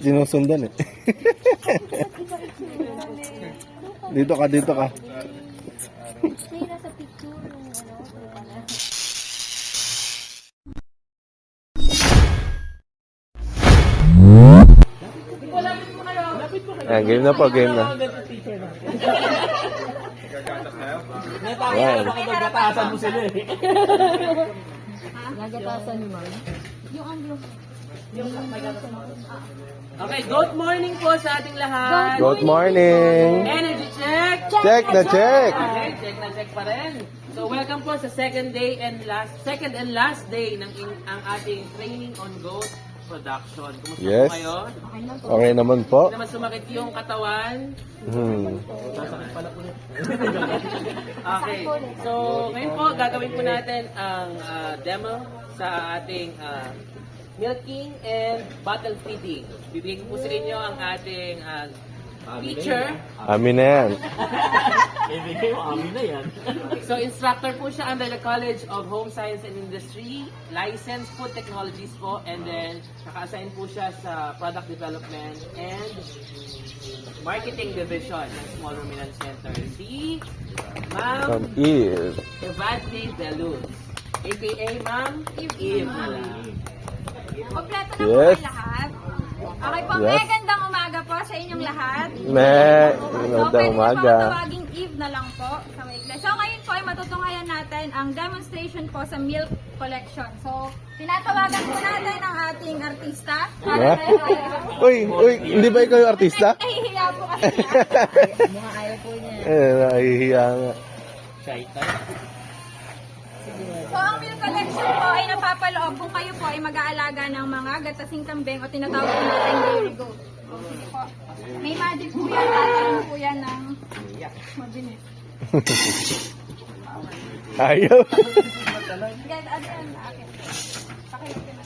Sinusundan eh. Dito ka, dito ka. Stay na sa picture yung ano. Game na po, game na. Yan. Nagatasan mo sila eh. Nagatasan ni Ma'am. Yung anglo. Okay, good morning po sa ating lahat. Good morning. Energy check. Check na check. Okay, check na check pa rin. So welcome po sa second and last day ng ang ating training on goat production. Kumusta Yes. po kayo? Okay naman po. Hindi naman sumakit yung katawan. Sasakit pala po. Okay. So, ngayon po, gagawin po natin ang demo sa ating milking and bottle feeding. Bibigyan ko po sa inyo ang ating teacher. Amin na yan. Ibigay mo, amin na yan. So, instructor po siya under the College of Home Science and Industry, licensed food technologies po, and then naka-assign po siya sa product development and marketing division ng Small Ruminant Center. Si Ma'am From Eve. Evadne De Luz, aka Ma'am Eve. Kompleto na Yes. po kayo lahat. Okay po, Yes. magandang umaga po sa inyong lahat. Magandang umaga. So, pwede tawaging Eve na lang po sa maikli. So, ngayon po ay matutunghayan natin ang demonstration po sa milk collection. So, tinatawagan po natin ang ating artista. Yeah. Uy, hindi ba ikaw yung artista? Nahihiya po kasi siya. Mga ayaw po niya. Nahihiya nga. So, ang milk collection po ay napapaloob kung kayo po ay mag-aalaga ng mga gatasing kambing o tinatawag po natin dairy goat. O, sige po. May magic po yan. Tatayin po yan ng mabilis. Ayaw. Yan, ano yan? Akin. Pakilipin na.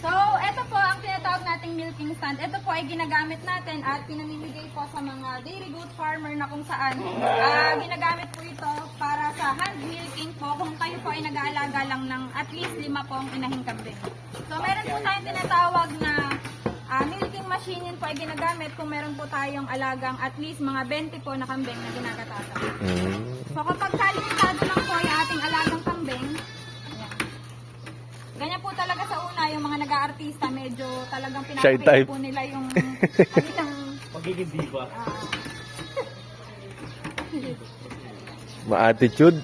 So, ito po ang tinatawag nating milking stand. Ito po ay ginagamit natin at pinamimigay po sa mga dairy goat farmer na kung saan ginagamit po ito para sa hand milking po kung kayo po ay nag-aalaga lang ng at least 5 pong inahing kambing. So, meron po tayong tinatawag na milking machine. Yun po ay ginagamit kung meron po tayong alagang at least mga 20 po na kambing na ginagatasan. So, kapag kalimitado lang po yung ating alagang kambing, ganyan po talaga sa una, yung mga nag-aartista, medyo talagang Shy type. pinapakita po nila yung kanilang... Magiging diva. Ma-attitude.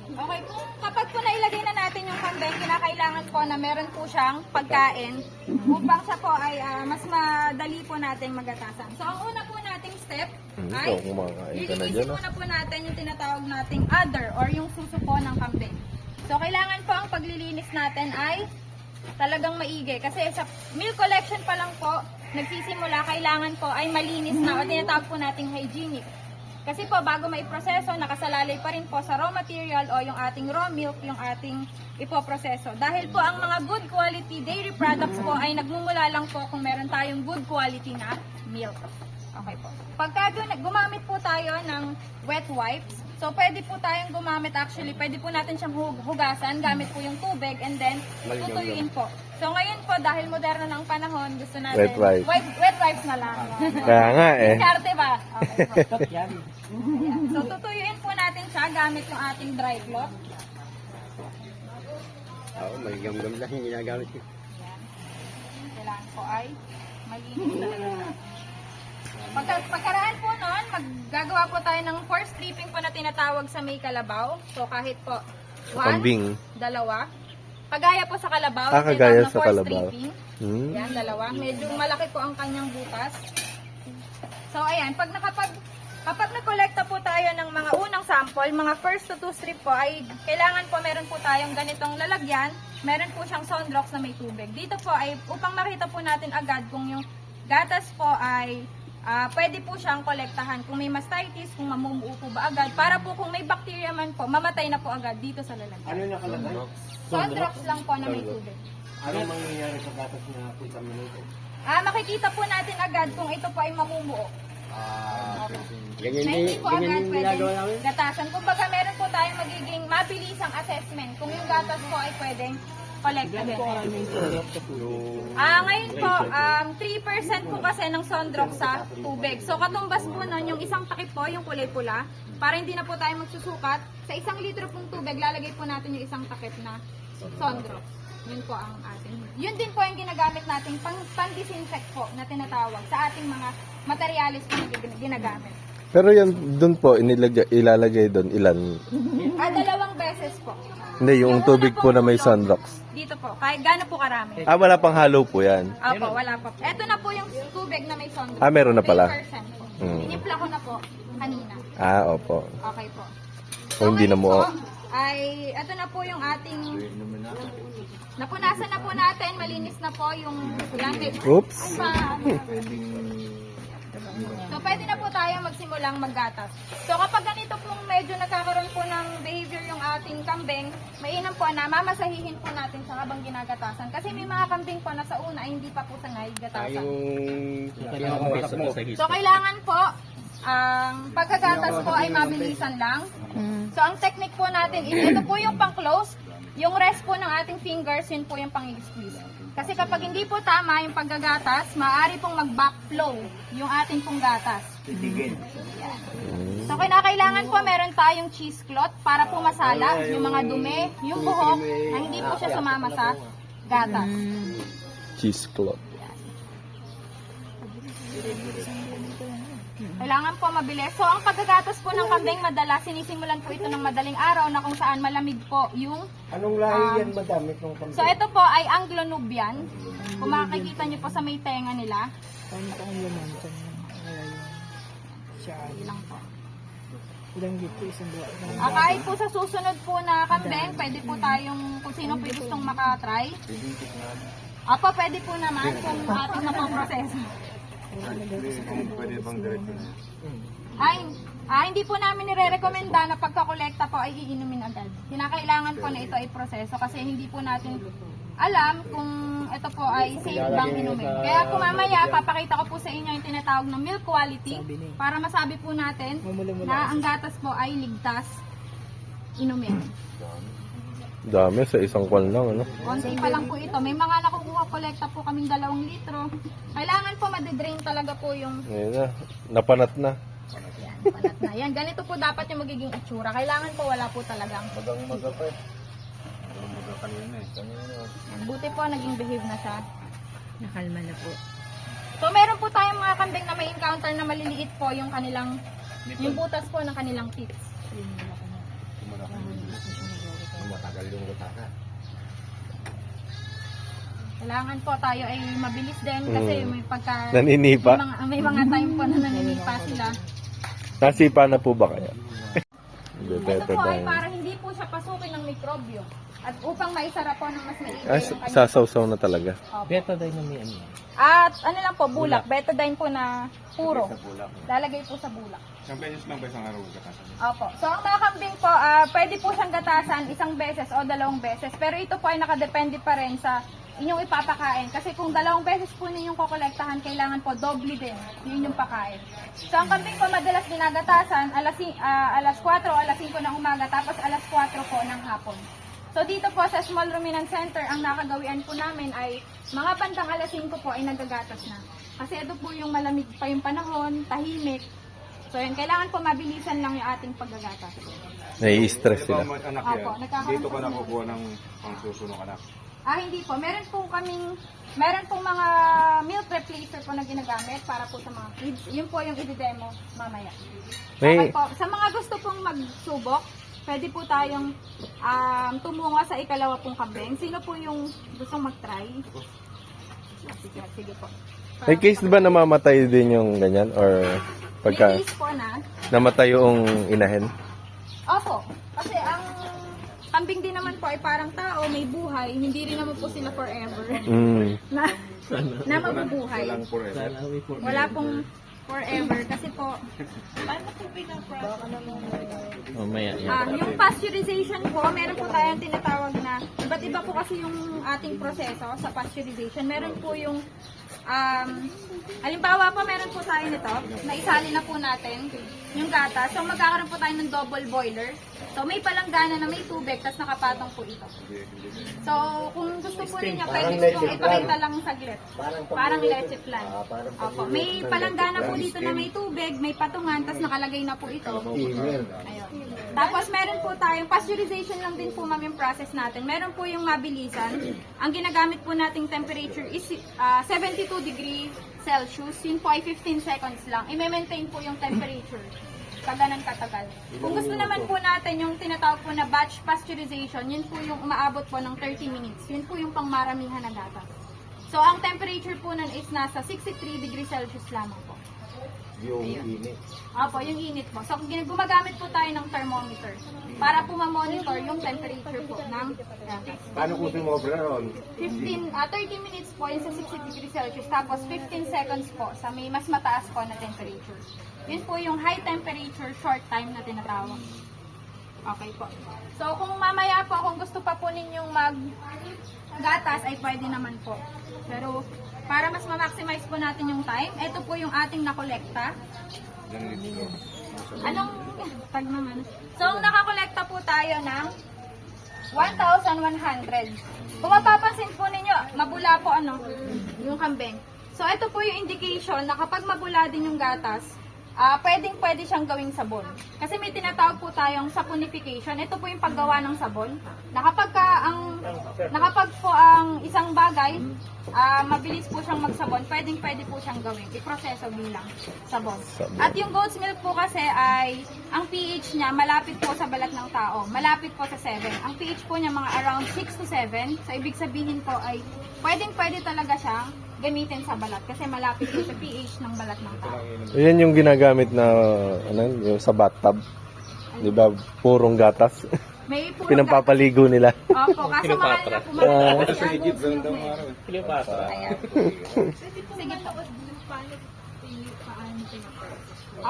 Okay, kapag po nailagay na natin yung kambing, kinakailangan po na meron po siyang pagkain upang siya po ay mas madali po nating magatasan. So, ang una po nating step ay Ikaw, kumakain ka na lilinisin dyan. muna po natin yung tinatawag nating udder or yung suso po ng kambing. So, kailangan po ang paglilinis natin ay talagang maigi. Kasi sa milk collection pa lang po, nagsisimula, kailangan po ay malinis na o tinatawag po nating hygienic. Kasi po, bago maiproseso, nakasalalay pa rin po sa raw material o yung ating raw milk, yung ating ipoproseso. Dahil po ang mga good quality dairy products po ay nagmumula lang po kung meron tayong good quality na milk. Okay po. Pagka gumamit po tayo ng wet wipes, so pwede po tayong gumamit pwede po natin siyang hugasan gamit po yung tubig and then tutuyuin po. So ngayon po, dahil moderno na ang panahon, gusto natin Wet wipe. wet wipes na lang. Kaya nga eh. Diskarte ba? Okay po. Ayan. So tutuyuin po natin siya gamit yung ating dry cloth. Oo, may gam-gam lang yung ginagamit ko. Ayan. Kailangan po ay malinis talaga. Pagkaraan po noon, maggagawa po tayo ng force stripping po na tinatawag sa may kalabaw. So kahit po, 1, Kambing. 2, kagaya po sa kalabaw. Kagaya tinatawag na sa force kalabaw. stripping. Hmm. Yan, 2. Medyo malaki po ang kanyang butas. So ayan, kapag nagkolekta po tayo ng mga unang sample, mga first to 2 strip po, ay kailangan po meron po tayong ganitong lalagyan. Meron po siyang soundrocks na may tubig. Dito po ay upang makita po natin agad kung yung gatas po ay pwede po siyang kolektahan kung may mastitis, kung mamumuo po ba agad, para po kung may bacteria man po, mamatay na po agad dito sa lalagyan. Ano yung nakalagay? Soundrocks lang po na may tubig. Ano mangyayari sa gatas na contaminated? Makikita po natin agad kung ito po ay mamumuo. Ganyan Na din, hindi po ganyan agad din pwede ginagawa namin. gatasan. Kung baga meron tayo magiging mabilisang assessment kung yung gatas po ay pwedeng collected. Ngayon po, 3% po kasi ng Sondrox sa tubig. So katumbas po nun, yung isang takip po, yung kulay pula, para hindi na po tayo magsusukat, sa 1 litro pong tubig, lalagay po natin yung isang takip na Sondrox. Yun po ang ating. Yun din po yung ginagamit natin pang-disinfect po na tinatawag sa ating mga materialis po na ginagamit. Pero yan, dun po, ilalagay doon ilan? 2 beses po. Hindi, yung Una tubig po na may tulong, Sunrox. Dito po, kahit gaano po karami. Wala pang halo po yan. Opo, wala po. Ito na po yung tubig na may Sondrox. Meron na pala. 3% po. Mm. Inimpla ko na po kanina. Opo. Okay po. O hindi na mo. ngayon po, ay, ito na po yung ating napunasan na po natin, malinis na po yung gamit. Oops. So, pwede na po tayo magsimulang maggatas. So, kapag ganito pong medyo nagkakaroon po ng behavior yung ating kambing, mainam po na mamasahihin po natin sa habang ginagatasan. Kasi may mga kambing po na sa una ay hindi pa po sanay gatasan. So, kailangan po, ang pagkagatas po ay mabilisan lang. So, ang technique po natin is, ito po yung pang-close. Yung rest po ng ating fingers, yun po yung pang-squeeze. Kasi kapag hindi po tama yung paggagatas, maaari pong mag-backflow yung ating pong gatas. So, kailangan po meron tayong cheesecloth para po masala yung mga dumi, yung buhok, na hindi po siya sumama sa gatas. Cheesecloth. Kailangan po mabilis. So, ang paggagatas po ng kambing, madalas sinisimulan po ito ng madaling araw na kung saan malamig po yung... Anong lahi yan madami itong kambing? So, ito po ay Anglo-Nubian. Kung makikita nyo po sa may tenga nila. Ilang po. Kahit po sa susunod po na kambing, pwede po tayong, kung sino po yung gustong makatry. Apo, pwede po naman kung ating napaproseso. Pwede bang diretso na? Hindi po namin nire-recommenda na pagkakolekta po ay iinumin agad. Kinakailangan po na ito ay proseso kasi hindi po natin alam kung ito po ay safe bang inumin. Kaya kung mamaya, papakita ko po sa inyo yung tinatawag na milk quality para masabi po natin na ang gatas po ay ligtas inumin. Dami sa isang kwan lang, ano? Konti pa lang po ito. May mga nakukuha, kolekta po kaming 2 litro. Kailangan po madidrain talaga po yung Ngayon na, napanat na. panat na. Yan, ganito po dapat yung magiging itsura. Kailangan po wala po talagang. Magapit. Buti po, naging behave na siya. Nakalma na po. So, meron po tayong mga kambing na may encounter na maliliit po yung kanilang, yung butas po ng kanilang teeth. Matagal yung gatasan. Kailangan po tayo ay mabilis din kasi may pagka... Naninipa? May mga time po na naninipa sila. Nasipa na po ba kaya? Ito po ay para hindi po siya pasukin ng mikrobyo. At upang maisara po ng mas maigi yung kanyang... Sasaw-saw na talaga. Betadine. At ano lang po, bulak. Betadine po na puro. Lalagay po sa bulak. Isang beses lang ba isang araw gatasan? Opo. So, ang mga kambing po, pwede po siyang gatasan 1 beses o 2 beses. Pero ito po ay nakadepende pa rin sa inyong ipapakain. Kasi kung 2 beses po ninyong kukolektahan, kailangan po doble din yung inyong pakain. So, ang kambing po madalas ginagatasan alas 4 o alas 5 ng umaga, tapos alas 4 po ng hapon. So, dito po sa Small Ruminant Center, ang nakagawian po namin ay mga bandang alas 5 po ay nagagatas na. Kasi ito po yung malamig pa yung panahon, tahimik. So, yun, kailangan po mabilisan lang yung ating paggagatas. Nai-stress sila. Opo, dito ka nakukuha ng pangsusunong anak? Hindi po. Meron pong mga milk replacer po na ginagamit para po sa mga kids. Yun po yung i-demo mamaya. Okay po. Sa mga gusto pong magsubok, pwede po tayong tumungo sa ikalawa pong kambing. Sino po yung gustong mag-try? Sige po. May case ba namamatay din yung ganyan? Or pagka May case po na. namatay yung inahin? Opo. Kasi ang kambing din naman po ay parang tao, may buhay. Hindi rin naman po sila forever. Na mabubuhay. Wala pong forever. Kasi po, paano po yung pasteurization po, meron po tayong tinatawag na, iba't iba po kasi yung ating proseso sa pasteurization. Meron po yung halimbawa po, meron po tayo nito, naisali na po natin yung gatas. So, magkakaroon po tayo ng double boiler. So, may palanggana na may tubig, tapos nakapatong po ito. So, kung gusto po ninyo, pwede ko pong ipakita lang saglit. Parang leche flan. Opo. May palanggana po dito na may tubig, may patungan, tapos nakalagay na po ito. Ayun. Tapos, meron po tayong pasteurization lang din po, ma'am, yung process natin. Meron po yung mabilisan. Ang ginagamit po nating temperature is 72 degrees Celsius. Yun po ay 15 seconds lang. I-maintain po yung temperature. Kaganan katagal. Kung gusto naman po natin yung tinatawag po na batch pasteurization, yun po yung umaabot po ng 30 minutes. Yun po yung pangmaramihan na gatas. So, ang temperature po nun is nasa 63 degrees Celsius lamang po. Yung init. Opo, yung init po. So, gumagamit po tayo ng thermometer para po ma-monitor yung temperature po ng gatas. Paano kung sumobra ron? 30 minutes po yung sa 60 degrees Celsius, tapos 15 seconds po sa may mas mataas po na temperature. Yun po yung high temperature short time na tinatawag. Okay po. So, kung mamaya po, kung gusto pa po ninyong mag-gatas, ay pwede naman po. Pero, para mas ma-maximize po natin yung time, ito po yung ating nakolekta. Anong tag naman? So, nakakolekta po tayo ng 1,100. Kung mapapansin po ninyo, mabula po yung kambing. So, ito po yung indication na kapag mabula din yung gatas, pwede siyang gawing sabon. Kasi may tinatawag po tayong saponification. Ito po yung paggawa ng sabon. Na kapag po ang isang bagay, mabilis po siyang magsabon, pwede po siyang gawin. I-proseso bilang sabon. At yung goat's milk po kasi ay, ang pH niya malapit po sa balat ng tao. Malapit po sa 7. Ang pH po niya mga around 6 to 7. So, ibig sabihin po ay, pwede talaga siyang gamitin sa balat kasi malapit po sa pH ng balat ng tao. Yan yung ginagamit na, yung sa bathtub. Di ba? Purong gatas. May puro Pinampapaligo nila. Opo, kaso mahal na po. Mahal Ah. Cleopatra. Sige po.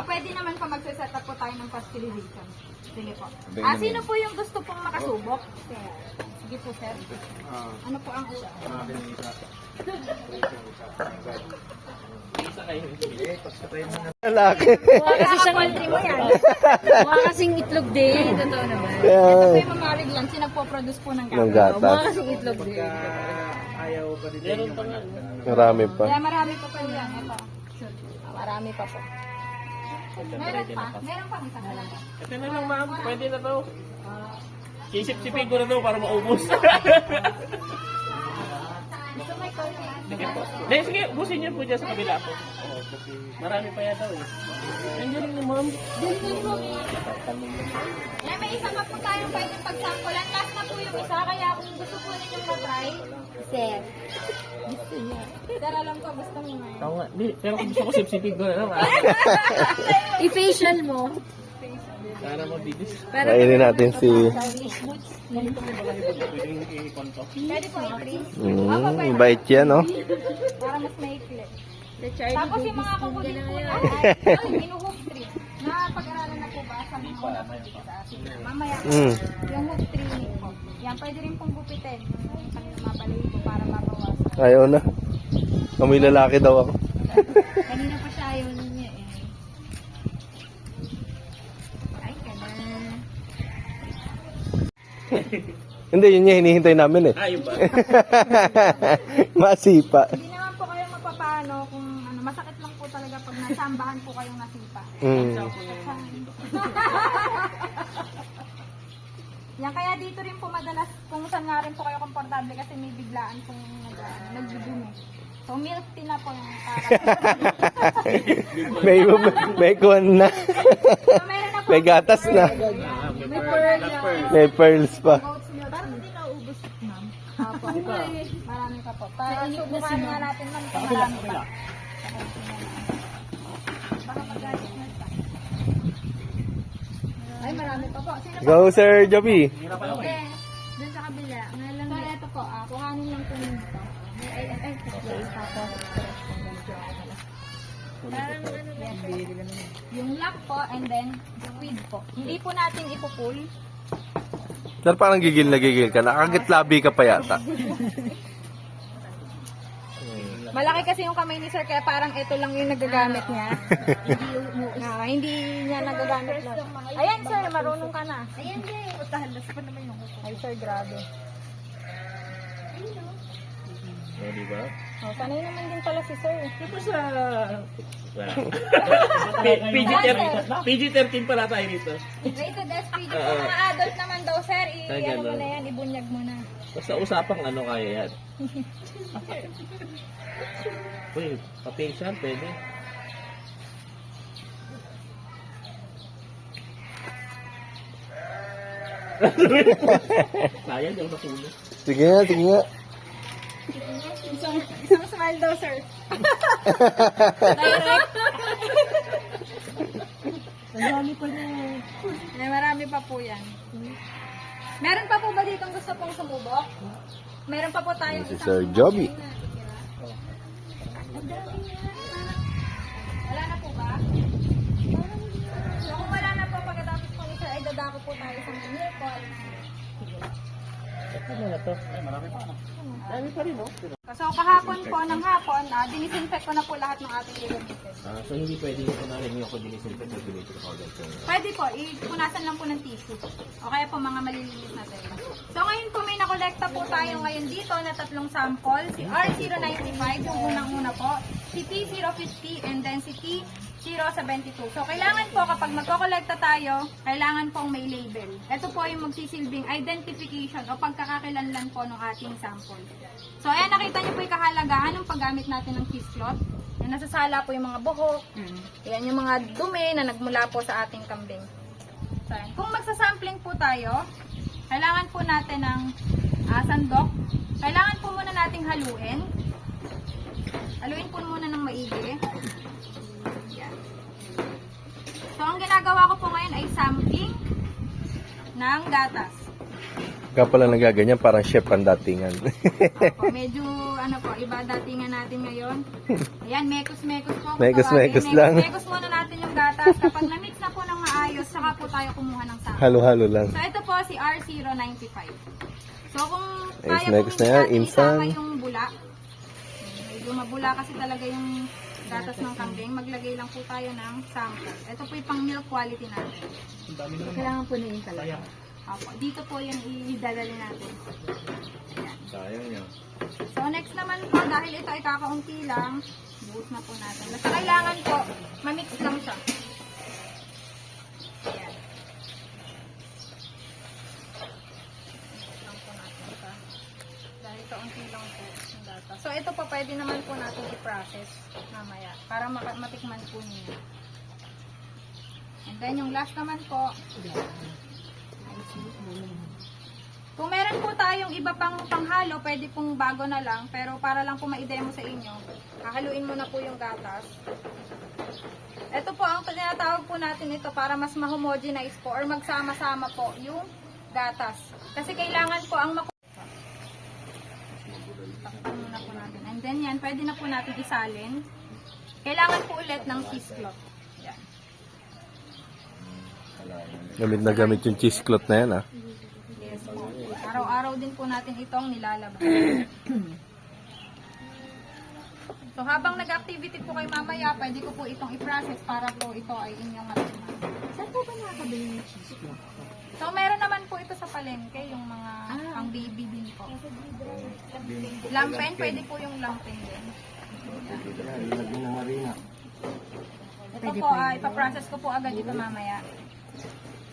Pwede naman po magsaset up po tayo ng pasteurization. Sige po. Sino po yung gusto pong makasubok? Sige po, sir. Ano po ang Lalaki. Mukha kasi siyang mo yan. Mukha kasing itlog din. Totoo naman. Ito po yung mamarig lang. Sinagpo-produce po ng Ng gatas. Mukha gatas. kasing itlog din. Meron pa nga. Marami pa. Kaya marami pa po yan. Ito. Marami pa po. Meron pa. Meron pa isang lang. Ito na lang, ma'am. Pwede na to. Sisip-sipin ko na to para maubos. Gusto may coffee? Hindi, sige, ubusin niyo po dyan sa kabila po. Marami pa yata eh. Nandiyan na, ma'am. May isa pa po tayong pwede pagsampulan. Last na po yung isa. Kaya kung gusto po ninyo mag-try, Sir. sir, alam ko gusto mo nga. Oo nga. Di, pero kung gusto ko sip-sipin ko na lang. I-facial mo. Para mabilis. Kainin natin si... Pwede po i-freeze. Bait yan, no? Para mas maikli. Sa Charlie Tapos yung mga kukulit po natin, inuhook tree. Napag-aralan na po ba sa mga una po sa atin? Mamaya, yung hook tree po. Yan, pwede rin pong gupitin. Yung kanilang mabalayin po para mabawasan. Ayaw na. Amoy lalaki daw ako. Kanina pa siya ayaw niya eh. Ay, ganun. Hindi, yun yung hinihintay namin eh. Ayun ba? Masipa. Hindi naman po kayo mapapaano kung masakit lang po talaga pag nasambahan po kayong nasipa. Yan, kaya dito rin po madalas kung saan nga rin po kayo komportable kasi may biglaan pong nagdudumi. So, milk tea na po yung may kuwan na. So, meron na po. May gatas na. May pearl na. May pearls pa. Goat's milk. Parang hindi na ubos, ma'am. Opo. Marami pa po. Subukan nga natin, ma'am, kung marami pa. Baka mag-gadget na pa. Ay, marami pa po. Sino Go, Sir Joby. Okay. Doon sa kabila. So, ito po. Kuhanin lang po nito. Parang yung lock po and then squid po. Hindi po natin ipupull. Sir, parang gigil na gigil ka. Nakagitlabi ka pa yata. Malaki kasi yung kamay ni Sir, kaya parang ito lang yung nagagamit niya. Hindi niya nagagamit na. Ayan, Sir, marunong ka na. Ayan, Jay. Utahalas pa naman yung kuko. Ay, Sir, grabe. O, diba? Oh, sanay naman din pala si Sir. Ito sa... PG-13 pala tayo dito. Rated SPG po. Mga adult naman daw, Sir. Ay, I-ano mo ganun. na yan, ibunyag mo na. Basta usapang ano kaya yan. Uy, pa-patient, pwede. Sayang, yung nakulo. Sige nga, sige nga. Isang smile daw, Sir. Direct. Ay, marami pa po yan. Meron pa po ba ditong gusto pong sumubok? Meron pa po tayong Si isang Sir sumubok Joby. na natitira. Ang dami yan. Wala na po ba? So kung wala na po, pagkatapos po ni Sir, ay dadako po tayo sa meal call. Ano na to? Ay, marami pa. Dami pa rin, no? So kahapon po ng hapon, dinisinfect ko na po lahat ng ating gagamitin. So, hindi pwede yung kunahin yung ako dinisinfect o dinisinfect ako agad. Pwede po, ipunasan lang po ng tissue. O kaya po mga malilinis na tela. So ngayon po may nakolekta po tayo ngayon dito na tatlong sample. Si R095, yung unang-una po. Si T050 and then si T072. So kailangan po kapag magkokolekta tayo, kailangan pong may label. Ito po yung magsisilbing identification o pagkakakilanlan po ng ating sample. So ayan, nakita niyo po yung kahalagahan ng paggamit natin ng cheese cloth. Yan, nasasala po yung mga buhok. Yan yung mga dumi na nagmula po sa ating kambing. So, ayan. Kung magsasampling po tayo, kailangan po natin ng sandok. Kailangan po muna nating haluin. Haluin po muna ng maigi. Yan. So, ang ginagawa ko po ngayon ay sampling ng gatas. Kaya pala nagaganyan, parang chef ang datingan. Opo, medyo iba datingan natin ngayon. Ayan, mekos-mekos po. Mekos-mekos lang. Mekos muna natin yung gatas. Kapag na-mix na po ng maayos, saka po tayo kumuha ng sample. Halo-halo lang. So, ito po si R095. So, kung Ayos, kaya mekos po na yan, natin instant. isama yung bula. Medyo mabula kasi talaga yung gatas ng kambing. Maglagay lang po tayo ng sample. Ito po yung pang milk quality natin. Kailangan po na yung talaga. Opo, dito po yung idadali natin. Sayang niya. So, next naman po, dahil ito ay kakaunti lang, buhos na po natin. Basta kailangan po, mamix lang siya. Ayan. Mix lang po natin siya. Dahil kaunti lang po yung data. So, ito po, pwede naman po natin i-process mamaya para matikman po niyo. And then, yung last naman po, kung meron po tayong iba pang panghalo, pwede pong bago na lang. Pero para lang po ma-demo sa inyo, hahaluin mo na po yung gatas. Ito po ang tinatawag po natin ito para mas ma-homogenize po or magsama-sama po yung gatas. Kasi kailangan po ang takpan muna po natin. And then yan, pwede na po natin isalin. Kailangan po ulit ng cheese cloth. Yan. Gamit na gamit yung cheese cloth na yan, ah. Yes po. Araw-araw din po natin itong nilalabas. So habang nag-activity po kayo mamaya, pwede ko po itong i-process para po ito ay inyong matikman. Saan po ba nakakabili ng cheese cloth? So meron naman po ito sa palengke, yung mga pang baby din po. Lampen, pwede po yung lampen din. Ilagay na marina. Ito po, ipaprocess ko po agad ito mamaya.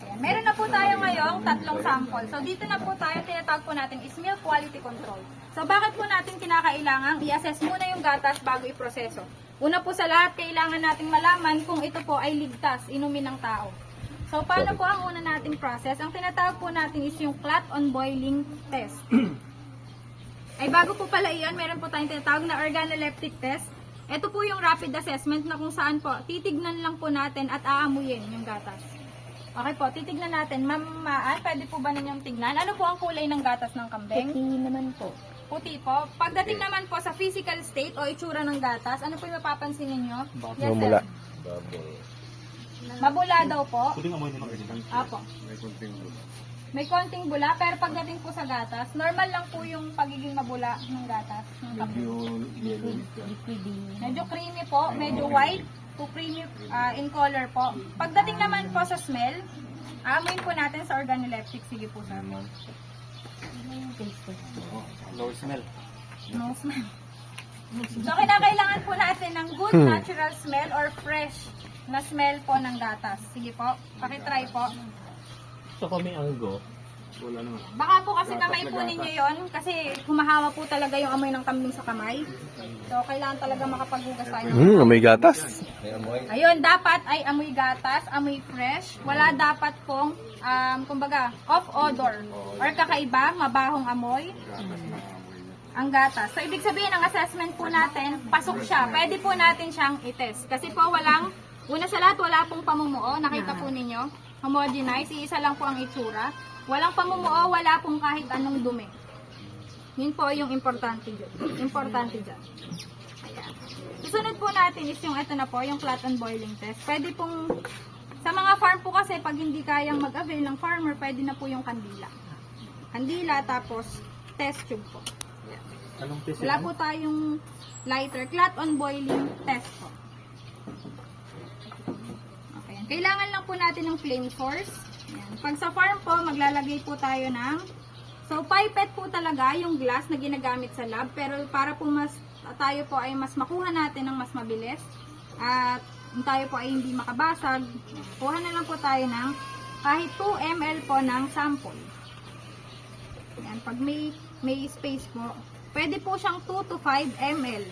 Ayan. Meron na po tayo ngayong tatlong sample. So dito na po tayo, tinatawag po natin is milk quality control. So bakit po natin kinakailangan i-assess muna yung gatas bago iproseso? Una po sa lahat, kailangan nating malaman kung ito po ay ligtas, inumin ng tao. So paano po ang una nating process? Ang tinatawag po natin is yung clot on boiling test. Ay bago po pala iyan, meron po tayong tinatawag na organoleptic test. Ito po yung rapid assessment na kung saan po, titignan lang po natin at aamuyin yung gatas. Okay po, titignan natin. Ma'am, pwede po ba ninyong tignan? Ano po ang kulay ng gatas ng kambing? Tingin naman po. Puti po. Pagdating naman po sa physical state o itsura ng gatas, ano po yung mapapansin ninyo? Yes, sir. Mamula. Mabula daw po. Apo. May konting bula, pero pagdating po sa gatas, normal lang po yung pagiging mabula ng gatas. Ng kape. Medyo creamy po, medyo white to creamy in color po. Pagdating naman po sa smell, amoyin po natin sa organoleptic. Sige po, sir. Low smell. No smell. So, kinakailangan po natin ng good natural smell or fresh na smell po ng gatas. Sige po, pakitry po. So kung may anggo, Wala naman. Baka po kasi kamay po ninyo yon kasi humahawa po talaga yung amoy ng kambing sa kamay. So, kailangan talaga makapaghugas tayo. May gatas. Ayun, dapat ay amoy gatas, amoy fresh. Wala dapat pong, kumbaga, off odor or kakaiba, mabahong amoy. Ang gatas. So, ibig sabihin, ang assessment po natin, pasok siya. Pwede po natin siyang i-test. Kasi po walang, una sa lahat, wala pong pamumuo. Nakita po ninyo. Homogenize. Iisa lang po ang itsura. Walang pamumuo, wala pong kahit anong dumi. Yun po yung importante dyan. Importante dyan. Ayan. Susunod po natin is yung ito na po, yung flat on boiling test. Pwede pong, sa mga farm po kasi, pag hindi kayang mag-avail ng farmer, pwede na po yung kandila. Kandila, tapos test tube po. anong test Wala po tayong lighter. Flat on boiling test po. Okay. Kailangan lang po natin ng flame source. Ayan. Pag sa farm po, maglalagay po tayo ng, so pipette po talaga yung glass na ginagamit sa lab, pero para po tayo po ay mas makuha natin ng mas mabilis at tayo po ay hindi makabasag, kuha na lang po tayo ng kahit 2 ml po ng sample. Ayan. Pag may space po, pwede po siyang 2 to 5 ml.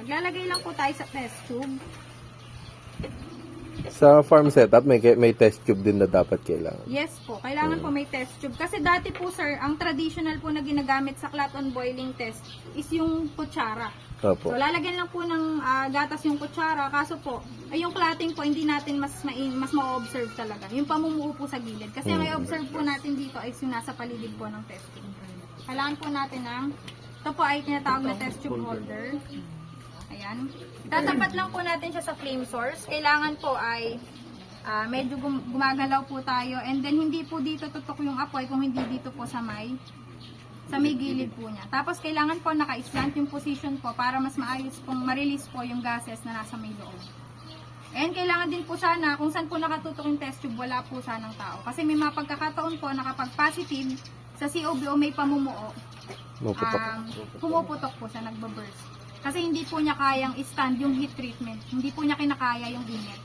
Maglalagay lang po tayo sa test tube. Sa farm setup, may test tube din na dapat kailangan. Yes po, kailangan po may test tube. Kasi dati po sir, ang traditional po na ginagamit sa flat on boiling test is yung kutsara. Opo. So lalagyan lang po ng gatas yung kutsara. Kaso po, ay yung clotting po hindi natin mas ma-observe talaga. Yung pamumuo po sa gilid. Kasi ang i-observe po natin dito ay yung nasa paligid po ng test tube. Kailangan po natin ng, ito po ay tinatawag na test tube holder. Ayan. Tatapat lang po natin siya sa flame source. Kailangan po ay medyo gumagalaw po tayo. And then hindi po dito tutok yung apoy kung hindi dito po sa may gilid po niya. Tapos kailangan po naka-slant yung position po para mas maayos pong ma-release po yung gases na nasa may loob. And kailangan din po sana, kung saan po nakatutok yung test tube, wala po sanang tao. Kasi may mga pagkakataon po na kapag positive, sa COBO may pamumuo, pumuputok po siya, nagbaburst. Kasi hindi po niya kayang i-stand yung heat treatment. Hindi po niya kinakaya yung init.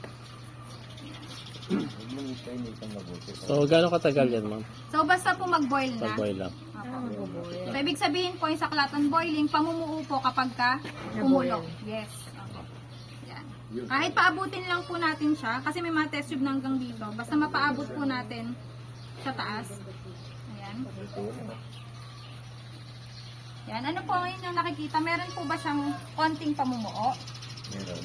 So, gaano katagal yan, ma'am? So, basta po mag-boil na. Pag-boil lang. Opo. So, ibig sabihin po yung sa flat on boiling, pamumuo po kapag ka kumulo. Yes. Opo. Yan. Kahit paabutin lang po natin siya, kasi may mga test tube na hanggang dito. Basta mapaabot po natin sa taas. Ayan. Yan. Ano po ngayon yung nakikita? Meron po ba siyang konting pamumuo? Meron.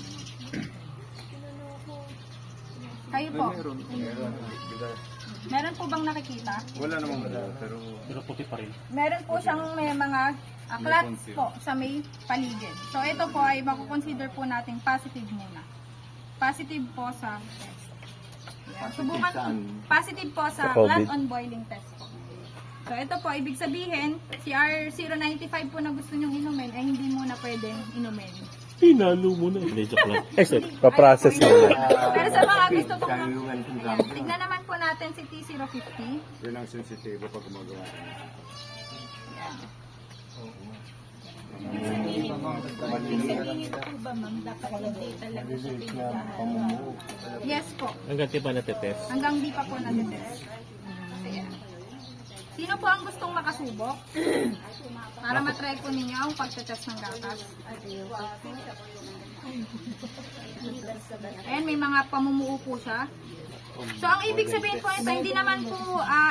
Kayo po? Meron. Meron po bang nakikita? Wala namang pero Pero puti pa rin. Meron po siyang may mga clots po sa may paligid. So ito po ay makukonsider po natin positive muna. Positive po sa test. Yan. Subukan po. Positive po sa Sa COVID. flat on boiling test po. So ito po, ibig sabihin, si R095 po na gusto nyong inumin ay hindi muna pwedeng inumin. Pinalo mo na. Hindi, joke lang. Pa-process muna. Pero sa mga gusto po kayuhan kung Ayan, tignan naman po natin si T050. yun ang sensitibo pag gumagawa. Yes po. Hanggang di pa natetest? Hanggang di pa po natin-test. Ayan. Sino po ang gustong makasubok? Para matry po ninyo ang pagtetest ng gatas. Ayan, may mga pamumuo po siya. So, ang ibig sabihin po ito, hindi naman po,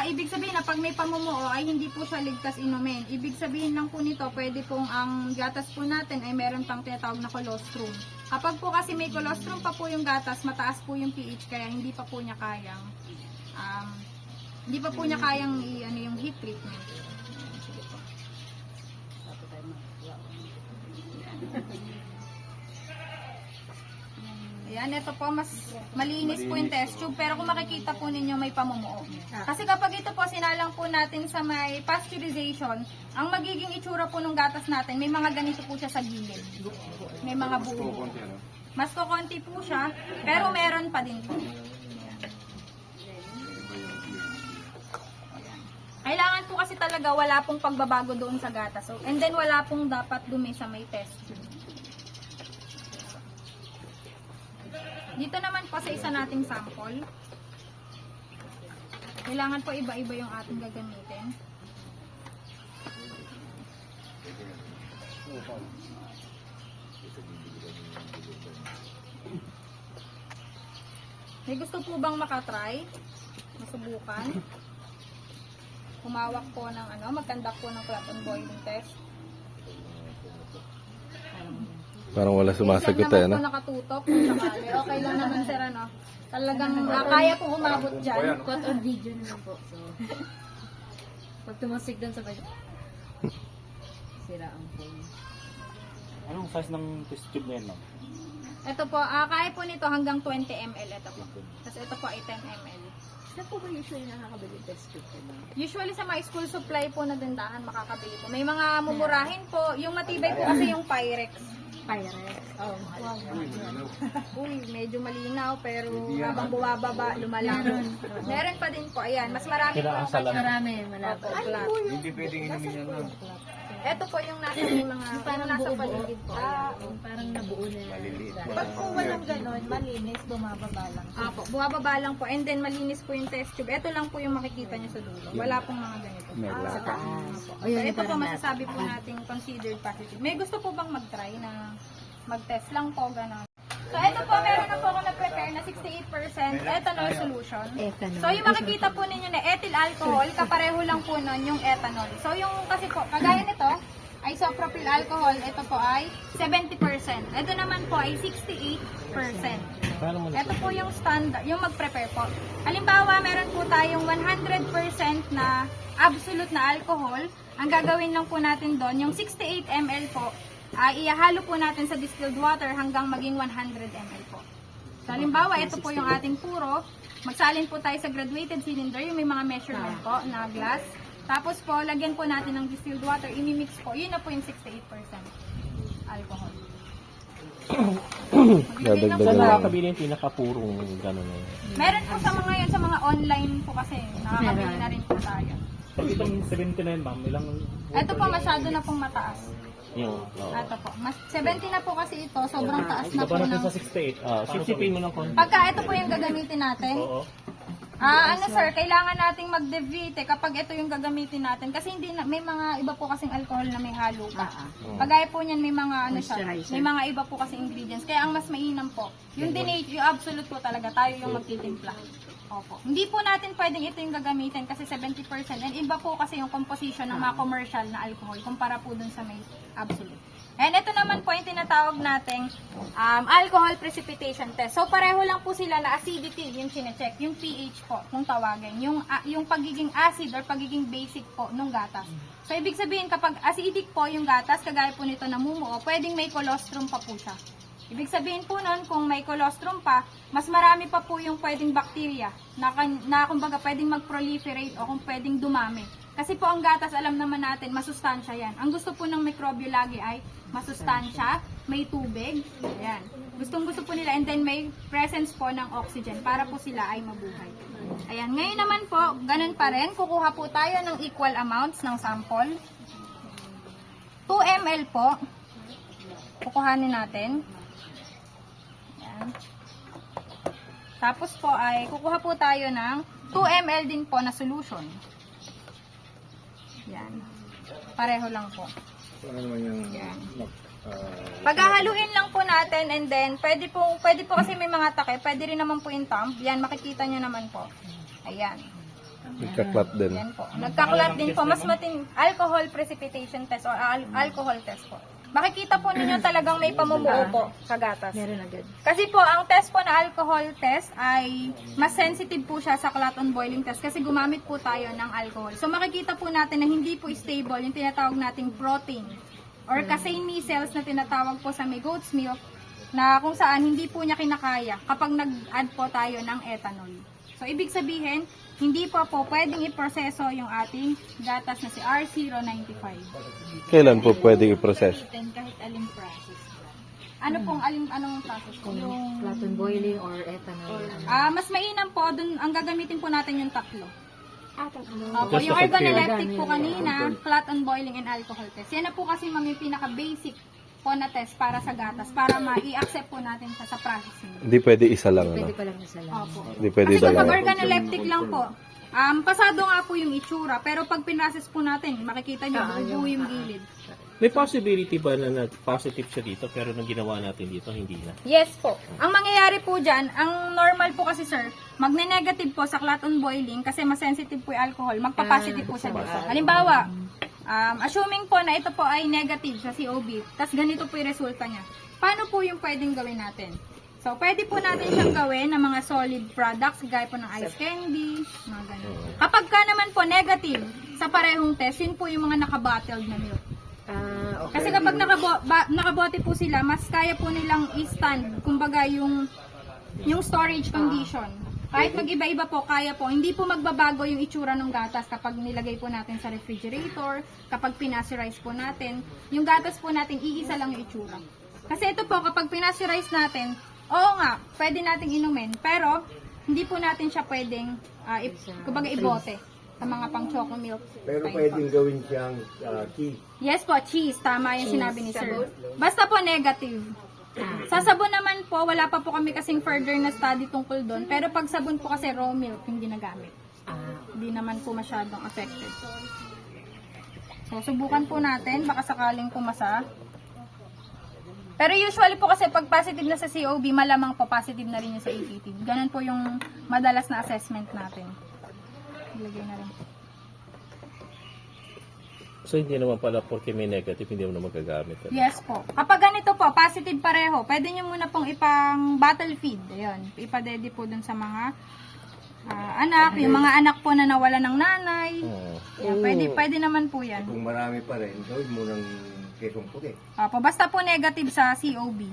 ibig sabihin na pag may pamumuo ay hindi po siya ligtas inumin. Ibig sabihin lang po nito, pwede pong ang gatas po natin ay meron pang tinatawag na colostrum. Kapag po kasi may colostrum pa po yung gatas, mataas po yung pH, kaya hindi pa po niya kayang, ano yung heat treatment. Sige po. Ayan, ito po, mas malinis po yung test tube, pero kung makikita po ninyo may pamumuo. Kasi kapag ito po, sinalang po natin sa may pasteurization, ang magiging itsura po ng gatas natin, may mga ganito po siya sa gilid. May mga buo. Mas kukonti po siya, pero meron pa din po. Kailangan po kasi talaga wala pong pagbabago doon sa gatas. So, and then wala pong dapat dumi sa may test tube. Dito naman po sa isa nating sample. Kailangan po iba-iba yung ating gagamitin. May gusto po bang makatry? Masubukan? Humawak po ng mag-conduct po ng Clapton boiling test. Parang wala sumasagot Minsan eh, naman no? po nakatutok kung sakali. Okay lang naman sir, Talagang kaya pong umabot dyan. Caught on video naman po. So, pag tumusik doon sa budget, sira ang phone. Anong size ng test tube na yan, ma'am? Ito po, kaya po nito hanggang 20 ml. Ito po. Tapos ito po ay 10 ml. Saan po ba usually nakakabili test tube ko na? Usually sa mga school supply po na tindahan makakabili po. May mga mumurahin po. Yung matibay po kasi yung Pyrex. Pyrex. Oh, mahal. Uy, medyo malinaw pero habang bumababa, lumalang. Meron pa din po. Ayan, mas marami po. Marami, malabo. Opo, flat. Hindi pwedeng inumin yan, ma'am. Ito po yung nasa may mga Parang nasa buo-buo. paligid po. Parang nabuo na yan. Maliliit. Pag po walang ganon, malinis, bumababa lang. Apo, bumababa lang po. And then malinis po yung test tube. Ito lang po yung makikita nyo sa dulo. Wala pong mga ganito. Sa taas. So, ito po masasabi po nating considered positive. May gusto po bang mag-try na mag-test lang po, gano'n? So, ito po, meron na po ako na-prepare na 68% ethanol solution. Ethanol. So, yung makikita po ninyo na ethyl alcohol, kapareho lang po nun yung ethanol. So, yung kasi po, kagaya nito, isopropyl alcohol, ito po ay 70%. Ito naman po ay 68%. Ito po yung standard, yung mag-prepare po. Halimbawa, meron po tayong 100% na absolute na alcohol. Ang gagawin lang po natin doon, yung 68 ml po, ihahalo po natin sa distilled water hanggang maging 100 ml po. So, halimbawa, ito po yung ating puro. Magsalin po tayo sa graduated cylinder, yung may mga measurement po na glass. Tapos po, lagyan po natin ng distilled water, imimix po. Yun na po yung 68% alcohol. Dadagdagan Saan lang. nakakabili yung pinakapurong gano'n na yun? Meron po sa mga yun, sa mga online po kasi. Nakakabili na rin po tayo. Pag itong 79, ma'am, ilang... Ito po, masyado na pong mataas. Yung, oo. Ito po. 70 na po kasi ito, sobrang taas na po Baba natin ng... sa 68. Sipsipin mo ng konti. Pagka ito po yung gagamitin natin, Oo. sir, kailangan nating mag-devite kapag ito yung gagamitin natin. Kasi hindi na, may mga iba po kasing alcohol na may halo pa. Pagaya po niyan, may mga may mga iba po kasing ingredients. Kaya ang mas mainam po, yung denate, yung absolute po talaga, tayo yung magtitimpla. Opo. Hindi po natin pwedeng ito yung gagamitin kasi 70%. And iba po kasi yung composition ng mga commercial na alcohol kumpara po dun sa may absolute. And ito naman po yung tinatawag nating alcohol precipitation test. So pareho lang po sila na acidity yung chinecheck, yung pH po kung tawagin, yung pagiging acid or pagiging basic po nung gatas. So ibig sabihin kapag acidic po yung gatas, kagaya po nito namumuo, pwedeng may colostrum pa po siya. Ibig sabihin po nun, kung may colostrum pa, mas marami pa po yung pwedeng bacteria na kumbaga pwedeng mag-proliferate o kung pwedeng dumami. Kasi po ang gatas, alam naman natin, masustansya yan. Ang gusto po ng mikrobyo lagi ay masustansya, may tubig, yan. Gustong-gusto po nila, and then may presence po ng oxygen para po sila ay mabuhay. Ayan, ngayon naman po, ganun pa rin, kukuha po tayo ng equal amounts ng sample. 2 ml po, kukuhanin natin. Ayan. Tapos po ay, kukuha po tayo ng 2 ml din po na solution. Yan. Pareho lang po. Ano naman yung... Yan. Paghahaluin lang po natin, and then pwede po kasi may mga take, pwede rin naman po yung thumb. Yan, makikita nyo naman po. Ayan. Nagkaklat din. Yan po. Nagkaklat din po. Mas alcohol precipitation test or alcohol test po. Makikita po ninyo talagang may pamumuo po sa gatas. Meron agad. Kasi po, ang test po na alcohol test ay mas sensitive po siya sa Clapton boiling test kasi gumamit po tayo ng alcohol. So makikita po natin na hindi po stable yung tinatawag nating protein or casein cells na tinatawag po sa may goat's milk. na kung saan hindi po niya kinakaya kapag nag-add po tayo ng ethanol. So, ibig sabihin, hindi po pwedeng iproseso yung ating gatas na si R095. Kailan po pwede i-process? Kahit aling process. Ano pong anong process po? Yung Platon boiling or ethanol. mas mainam po, dun, ang gagamitin po natin yung tatlo. Tatlo. Opo, yung Just to organoleptic po compare. kanina, flat on boiling and alcohol test. Yan na po kasi ma'am yung pinaka-basic po na test para sa gatas, para ma-i-accept po natin siya sa processing. Hindi pwede isa lang, Pwede ano? pa lang isa lang. Opo. Hindi pwede Kasi kapag dalawa. organoleptic lang po, pasado nga po yung itsura, pero pag pinrocess po natin, makikita nyo, buo yung gilid. May possibility ba na nag-positive siya dito pero nung ginawa natin dito, hindi na? Yes po. Ang mangyayari po dyan, ang normal po kasi sir, magne-negative po sa clot on boiling kasi mas sensitive po yung alcohol, magpa-positive po siya dito. Halimbawa, assuming po na ito po ay negative sa COB, tas ganito po yung resulta niya. Paano po yung pwedeng gawin natin? So, pwede po natin siyang gawin ng mga solid products, gaya po ng ice candy, mga ganun. Kapag ka naman po negative sa parehong test, yun po yung mga naka-bottled na milk. Okay. Kasi kapag nakabote po sila, mas kaya po nilang i-stand, kumbaga yung storage condition. Kahit mag-iba-iba po, kaya po. Hindi po magbabago yung itsura ng gatas kapag nilagay po natin sa refrigerator, kapag pinasteurize po natin. Yung gatas po natin, iisa lang yung itsura. Kasi ito po, kapag pinasteurize natin, oo nga, pwede nating inumin, pero hindi po natin siya pwedeng, kumbaga ibote sa mga pang choco milk. Pero pwedeng gawin siyang cheese. Yes po, cheese. Tama yung sinabi ni sir. Basta po negative. Sa sabon naman po, wala pa po kami kasing further na study tungkol doon. Pero pag sabon po kasi raw milk yung ginagamit. Hindi naman po masyadong affected. So, subukan po natin. Baka sakaling pumasa. Pero usually po kasi pag positive na sa COB, malamang po positive na rin yung sa APT. Ganun po yung madalas na assessment natin. Ilagay na rin. So hindi naman pala porque may negative, hindi mo na magagamit. Ano? Yes po. Kapag ganito po, positive pareho, pwede nyo muna pong ipang battle feed. Ayun, ipadedi po dun sa mga anak, yung mga anak po na nawala ng nanay. Yan, pwede naman po yan. Kung marami pa rin, gawin mo ng kesong puti. Opo, basta po negative sa COB.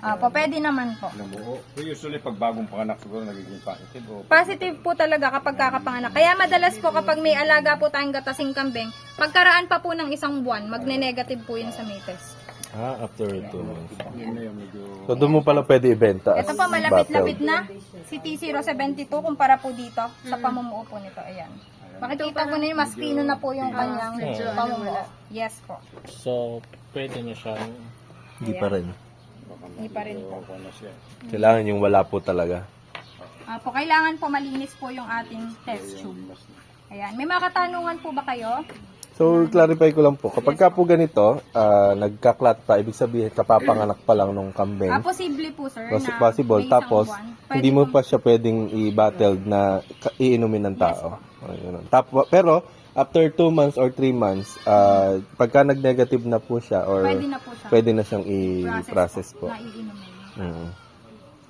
Opo, pwede naman po. Namuo. So usually pag bagong panganak siguro nagiging positive o Positive po talaga kapag kakapanganak. Kaya madalas po kapag may alaga po tayong gatasing kambing, pagkaraan pa po ng isang buwan, magne-negative po yun sa may test. After 2 months. yun na yung medyo So, doon mo pala pwede ibenta. Ito po, malapit-lapit na. Si T072 kumpara po dito sa pamumuo po nito. Ayan. Makikita po ninyo, mas pino na po yung kanyang pamumuo. Yes po. So, pwede na siyang... Hindi pa rin. Hindi pa rin po. ano siya. Kailangan yung wala po talaga. Po, kailangan po malinis po yung ating test tube. Ayan. May mga katanungan po ba kayo? So, clarify ko lang po. Kapag ka po ganito, nagka-clot pa, ibig sabihin, kapapanganak pa lang nung kambing. Posible po, sir. na Possible. may isang Tapos, buwan. hindi Pwede mo po- pa siya pwedeng i-battled na iinumin ng tao. Ayun. Pero, after 2 months or 3 months, pagka nag-negative na po siya, or Pwede na po siya. pwede na siyang i-process po. Na iinumin.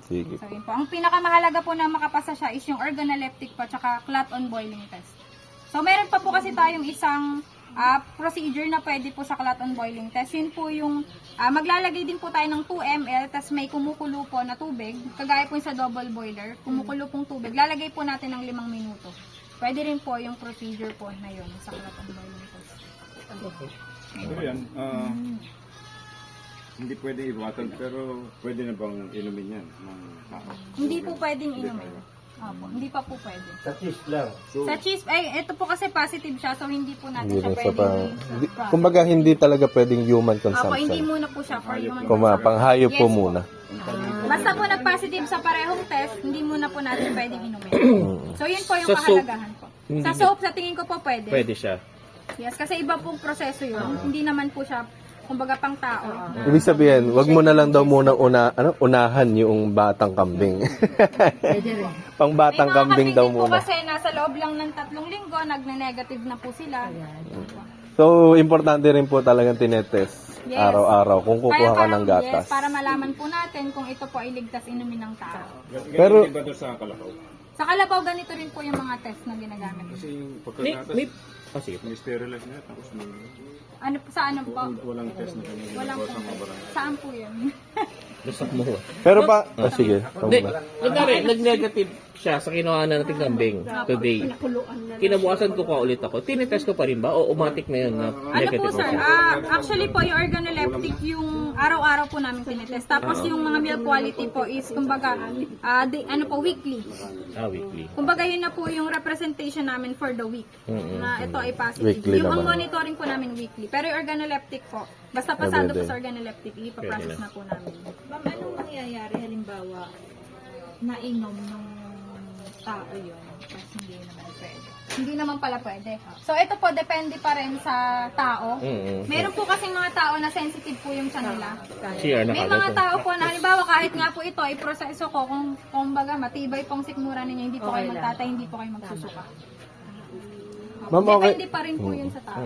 Sige. So, yun po. Ang pinakamahalaga po na makapasa siya is yung organoleptic po tsaka clot on boiling test. So, meron pa po kasi tayong isang procedure na pwede po sa clot on boiling test. Yun po yung maglalagay din po tayo ng 2 ml tas may kumukulo po na tubig. Kagaya po yung sa double boiler, kumukulo pong tubig. Lalagay po natin ng 5 minuto. Pwede rin po yung procedure po na yun sa clot on boiling test. Pero yan, hindi pwede i-bottle pero pwede na bang inumin yan ng tao? Hindi po pwedeng inumin. Opo, hindi pa po pwede. Sa cheese lang. So, Sa cheese, ito po kasi positive siya, so hindi po natin Hindi siya rin sa pwedeng kumbaga, hindi talaga pwedeng human Opo, hindi consumption. muna po siya for human Panghayop po Yes po. muna. Basta po nag-positive sa parehong test, hindi muna po natin pwedeng inumin. So yun po yung Sa soap, kahalagahan po. Sa soap, sa tingin ko po pwede. Pwede siya. Yes, kasi iba pong proseso yun. Hindi naman po siya, kumbaga pang tao. Ibig sabihin, wag mo na lang daw muna unahan yung batang kambing. Pwede rin. Pang batang May mga kambing daw din po muna. kasi nasa loob lang ng 3 linggo, nagne-negative na po sila. So, importante rin po talagang tinetest Yes. araw-araw kung kukuha ka ng Yes, gatas. para malaman po natin kung ito po ay ligtas inumin ng tao. Pero- Ganun din ba doon sa Kalabaw? Sa Kalabaw, ganito rin po yung mga test na ginagamit. Kasi yung May, pagkagatas, may Sige po. Sterilize na, tapos Ano po, saan po? walang test na kanya. Walang po. Saan po yun? Basta mo. Pero pa, sige. Hindi, kunyari, nag-negative siya sa kinuha na nating kambing today. Kinabukasan ko pa ulit ako. Tinitest ko pa rin ba? O automatic na yun na Ano negative po sir, siya? actually po yung organoleptic yung araw-araw po namin tinitest. Tapos yung mga milk quality po is kumbaga, ano po, weekly. Weekly. Kumbaga yun na po yung representation namin for the week. Na ito ay positive. Weekly Yung ang naman. monitoring po namin weekly. Pero yung organoleptic po, basta pasado po Everyday. sa organoleptic, ipaprocess na po namin. Ma'am, anong mangyayari halimbawa nainom ng tao yun tapos hindi naman pwede? Hindi naman pala pwede. So ito po, depende pa rin sa tao. Meron po kasing mga tao na sensitive po yung tiyan nila. CR na May kagad. mga tao po na halimbawa kahit nga po ito ay proseso ko kung baga matibay pong sikmura ninyo, hindi po kayo magtatay, hindi po kayo magsusuka. Ma'am, okay. Depende pa rin po yun sa tao.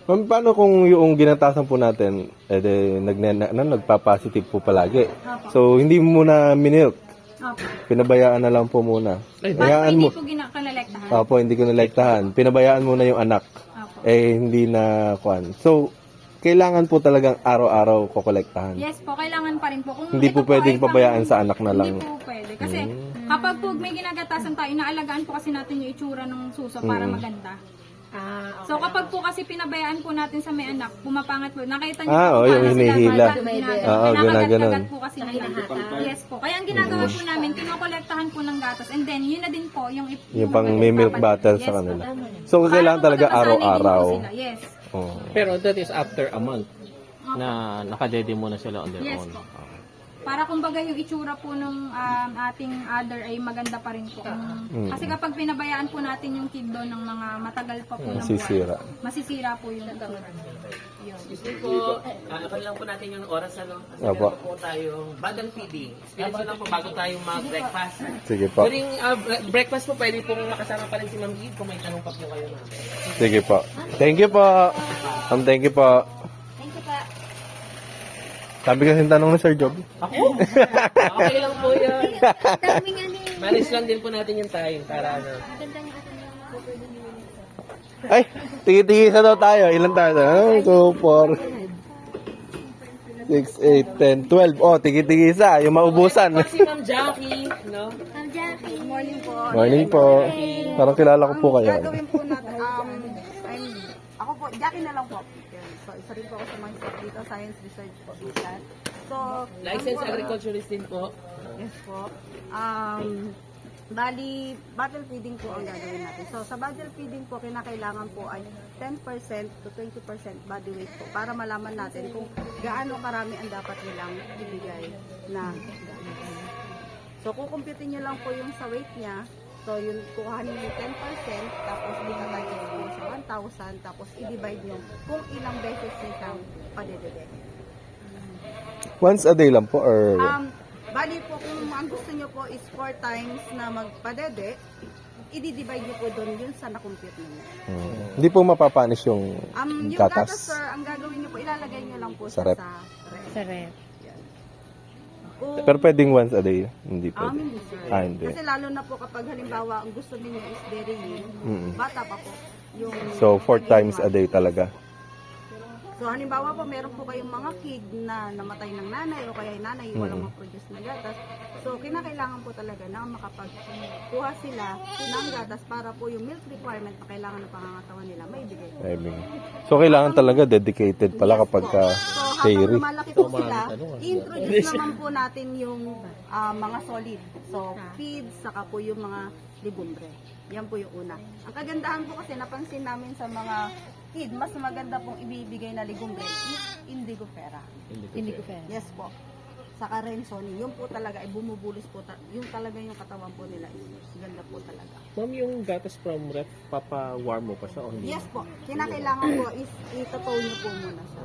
Ma'am, paano kung yung ginatasan po natin, nagpa-positive po palagi? So, hindi mo muna minilk. Opo. Pinabayaan na lang po muna. Hayaan mo. Hindi po kinalektahan. Opo, hindi ko nalektahan. Pinabayaan muna yung anak. Opo. Hindi na kwan. So, kailangan po talagang araw-araw kokolektahan. Yes po, kailangan pa rin po. Kung Hindi ito po pwedeng ay pabayaan sa anak na lang. Hindi po pwede. Kasi kapag po may ginagatasan tayo, inaalagaan po kasi natin yung itsura ng suso para maganda. So kapag po kasi pinabayaan po natin sa may anak, pumapangat po. Nakita niyo po yung paano sila hinihila. ginagawa. Oo, ginaganon. Pinakagat-kagat po kasi nila. Yes po. Kaya ang ginagawa po namin, kinokolektahan po ng gatas. And then, yun na din po yung Yung pang may milk bottle sa kanila. So, kailangan talaga araw-araw. Yes. Oo. Pero that is after a month na nakadede muna sila on their Yes own. po. Para kumbaga yung itsura po ng ating other ay maganda pa rin po. Kasi kapag pinabayaan po natin yung kid doon ng mga matagal pa po ng Masisira. buwan, masisira po yung itsura. Excuse po, ano lang po natin yung oras ano. Kasi Opo. meron po tayong bagang feeding. Experience lang po bago tayong mag-breakfast. Sige po. During breakfast po, pwede pong makasama pa rin si Ma'am Gid kung may tanong pa po kayo. Sige po. Thank you po. Thank you po. Thank you pa. Sabi kasi tanong ni Sir Job. Ako? Okay lang po yan. Daming ano yung Manage lang din po natin yung time para ano. maganda yung ating Ay, tigi-tigisa daw tayo. Ilan tayo? 2, 4, 6, 8, 10, 12. Oh, tigi-tigisa. Yung maubusan. Si Ma'am Jackie, no? Morning po. Morning po. Parang kilala ko po kayo. Gagawin po natin, ako po, Jackie na lang po. So, isa rin po ako sa mga staff dito, Science Research po. So, Licensed agriculturist din po. yes po. Bali, bottle feeding po ang gagawin natin. So, sa bottle feeding po, kinakailangan po ay 10% to 20% body weight po para malaman natin kung gaano karami ang dapat nilang ibigay na gamit. So, kukumpitin nyo lang po yung sa weight niya. So, yun, kuhanin nyo 10%, tapos itatagin nyo sa 1,000, tapos i-divide nyo kung ilang beses nyo siyang padedede. Once a day lang po or... Bali po, kung ang gusto nyo po is 4 times na magpadede, i-divide nyo po doon yun sa nakumpute nyo. Hindi po mapapanis yung Yung gatas, gatas. sir, ang gagawin nyo po, ilalagay nyo lang po Sa siya rep. sa rep. Kung, Pero pwedeng once a day. Hindi pwede. hindi sir. Hindi. Kasi lalo na po kapag halimbawa ang gusto niyo is very lean, bata pa po. Yung, So, 4 times a day talaga. So halimbawa po meron po kayong mga kid na namatay ng nanay o kaya yung nanay walang ma-produce na gatas. So kinakailangan po talaga na makapagkuha sila ng gatas para po yung milk requirement na kailangan ng pangangatawan nila maibigay. So, kailangan talaga dedicated pala kapag ka So habang dairy. lumalaki po sila, i-introduce naman po natin yung mga solid. So feed, saka po yung mga legumbre. Yan po yung una. Ang kagandahan po kasi napansin namin sa mga kid, mas maganda pong ibibigay na legumbre is indigo fera. Indigo fera. Yes po. Saka Rensoni, yun po talaga ay bumubulis po, yung talaga yung katawan po nila is ganda po talaga. Ma'am, yung gatas from ref, papa-warm mo pa siya o hindi? Yes po. Kinakailangan po is itotow nyo po muna siya.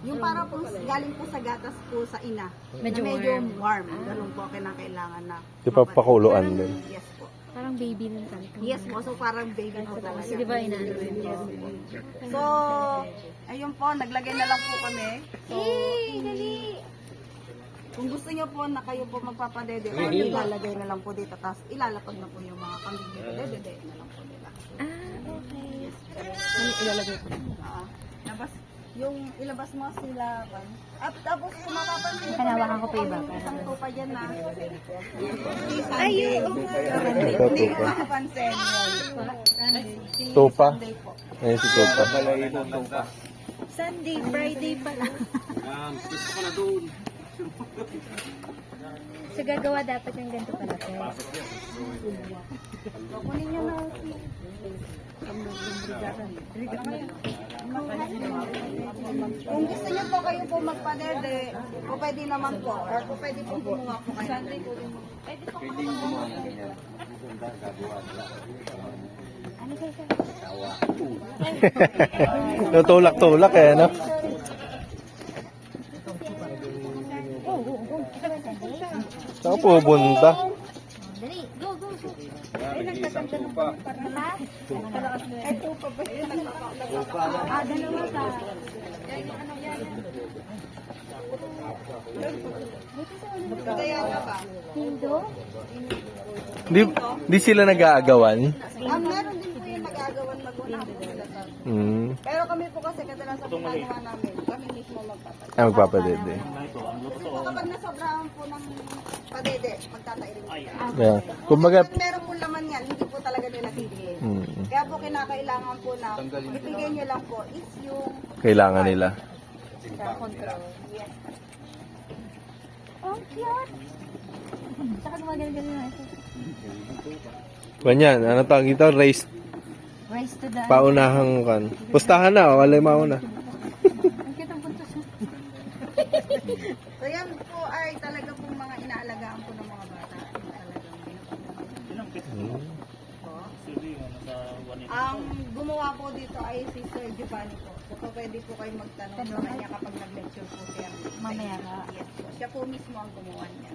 Yung para po galing po sa gatas po sa ina. Medyo na medyo warm. Ganun po kinakailangan na. Di pa pakuluan din. Yes po. Parang baby ng talaga. Yes po. So parang baby po talaga. Kasi di ba inaano? Yes po. So, ayun po, naglagay na lang po kami. So, kung gusto nyo po na kayo po magpapadede, ilalagay na lang po dito. Tapos ilalapag na po yung mga kambing dito. Dede na lang po nila. Ah, okay. Yes po. Ah, labas, yung ilabas mo sila. At tapos kung mapapansin mo, Kanawakan ko pa iba. may isang tupa dyan na. Ayun. Ito, Hindi ko tupa. mapapansin yun. Tupa. Sunday po. Ayun si Tupa. Sunday, Friday pala. So gagawa dapat ng ganito pala. Kunin nyo na. Kung gusto niyo po kayo po magpadede, o pwede naman po. Or po pwede po gumawa po kayo. Sunday po rin. Pwede po gumawa. Tutulak-tulak eh, no? Saan ka pupunta? Dali, go, go, go. Ay, nagtatanda ng pa. Ay, tupa ba yun? Ah, dalawa ka. Kaya ka ba? Hindo? Di sila nag-aagawan? Meron din po yung nag-agawan mag-una po sila. Hmm. Pero kami po kasi kadalasan po ginagawa namin, kami mismo magpapadede. Ay, magpapadede. Kasi po kapag nasobrahan po ng padede, magtatairin po. Yeah. Kumbaga, Pag meron po laman yan, hindi po talaga nila bibigyan. hmm, Kaya po kinakailangan po na ibigay nyo lang po is yung kailangan nila. control. Yes. Oh, cute. Saka gumagal-gagal na ito. Ganyan, ano tawag ito? Race Race to the... paunahang kan. Pustahan na, wala yung mauna. Ang cute ang puntos mo. So yan po ay talaga pong mga inaalagaan po ng mga bata. Ang gumawa po dito ay si Sir Giovanni po. So pwede po kayo magtanong sa kanya kapag nag-lecture po siya. Mamaya ka. Yes po. Siya po mismo ang gumawa niya.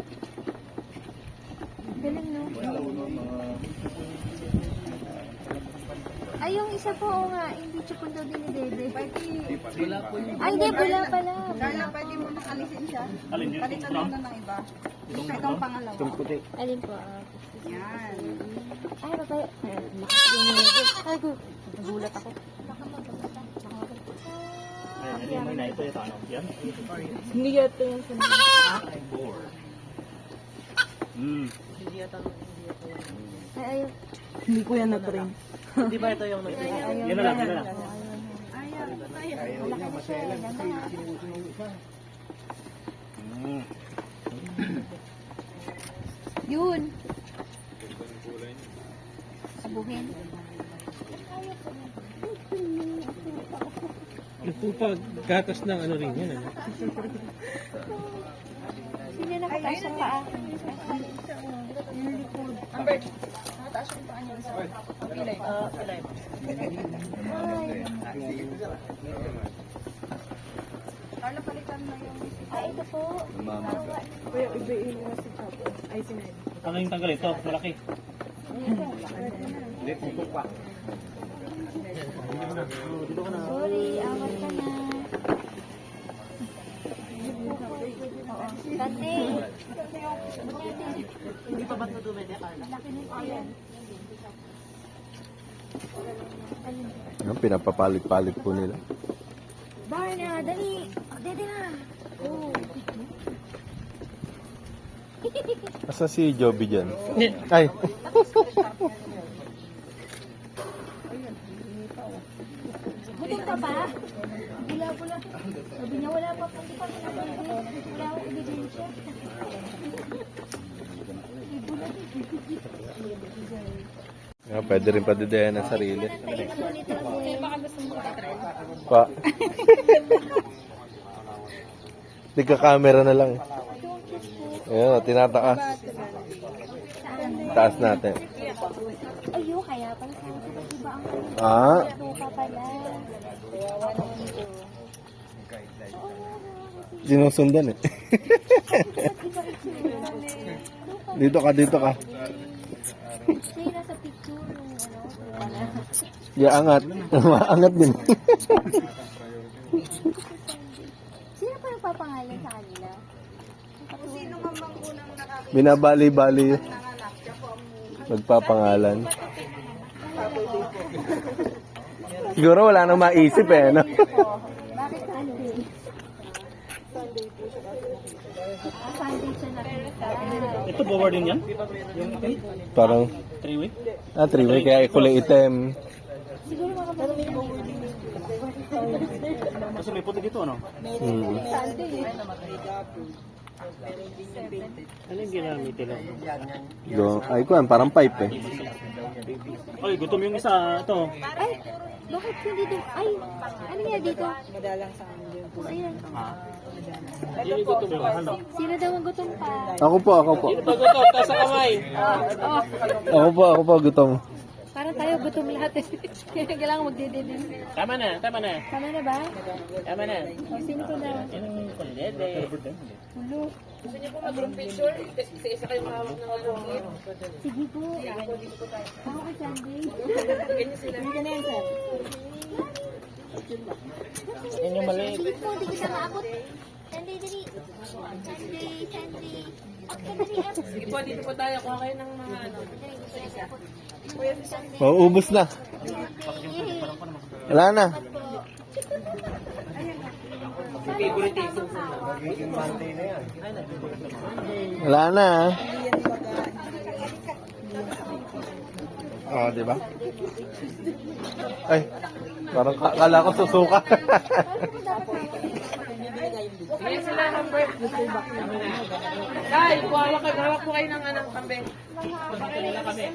Galing, no? Ay, yung isa po, oo nga, hindi chupundo din ni Dede. Pwede, Ay, hindi, bula pala. Carla, pwede mo nang alisin siya. Palitan mo na ng iba. Itong pangalawa. Alin po? Yan. Ay, babay. Ay, go. Nagulat ako. Hindi yata yung Ay, ayaw. Hindi ko yan na-train. Hindi ba ito yung nag-train? Yan na lang, yan na lang. Yun. Sabuhin. Ito pa, gatas ng ano rin yan. Ano? Hindi na nakataas ang paa. Carla, palitan na yung Ay, ito po. Ano yung tanggal ito? Malaki. Sorry, awat ka na. Oo. Dati. Hindi pa ba't natubig niya, Carla? Laki nito yan. Ano, pinapapalit-palit po nila. Barna, dali. Dede na. Oh. Asa si Joby dyan? Ay, Gutom ka pa? Bula-bula. Sabi niya, wala pa po. Hindi pa pinapagod. Wala akong ebidensya. pwede rin padidayan ng sarili. Kaya baka gusto mo ka-try. Pa. Tigka-camera na lang. Ayun, tinataas. Taas natin. Ayo, kaya pala sa iba ang Ah, tuka pala. sinusundan eh. Dito ka, dito ka. Siya nasa picture yung ano. Ya, angat. Angat din. Sino pa nagpapangalan sa kanila? kung sino man bang unang nakakita Binabali-bali. ng anak, siya po ang Magpapangalan. Siguro wala nang maisip eh, no? Bakit Sunday? Sunday siya nakita. Ito bower din yan? Parang, 3 week? 3 way, kaya kulay itim. Siguro makapagod. Kasi may puti dito, ano? Hmm. Sunday. Ano yung ginamit nila? Ay, kuwan, parang pipe eh. Ay, gutom yung isa. Ito. Ay, bakit hindi din? Ay, ano nga dito? Ayun. Yung gutom yung ano? Sino daw ang gutom pa? Ako po. Pag-gutom, taas sa kamay. Ako po, gutom. Parang tayo gutom lahat eh. Kailangan magdididin. Tama na. Tama na ba? Tama na. O, sino to daw? Ulo. Gusto niyo po mag-group picture? Isa kayo mahawak ng alongit. Sige po. Ako kay Sunday. Ganyan sila. Yan yung mali. Sige po, di kita maabot. Sunday, dali. Sunday. Sige po, dito po tayo. Kuha kayo ng mga ano. Ubus na. Wala na. Wala na. Oh, di ba? Ay, parang kala ko susuka. Ganyan sila ng birth. Tay, hawak po kayo ng kambing. Dito na kami.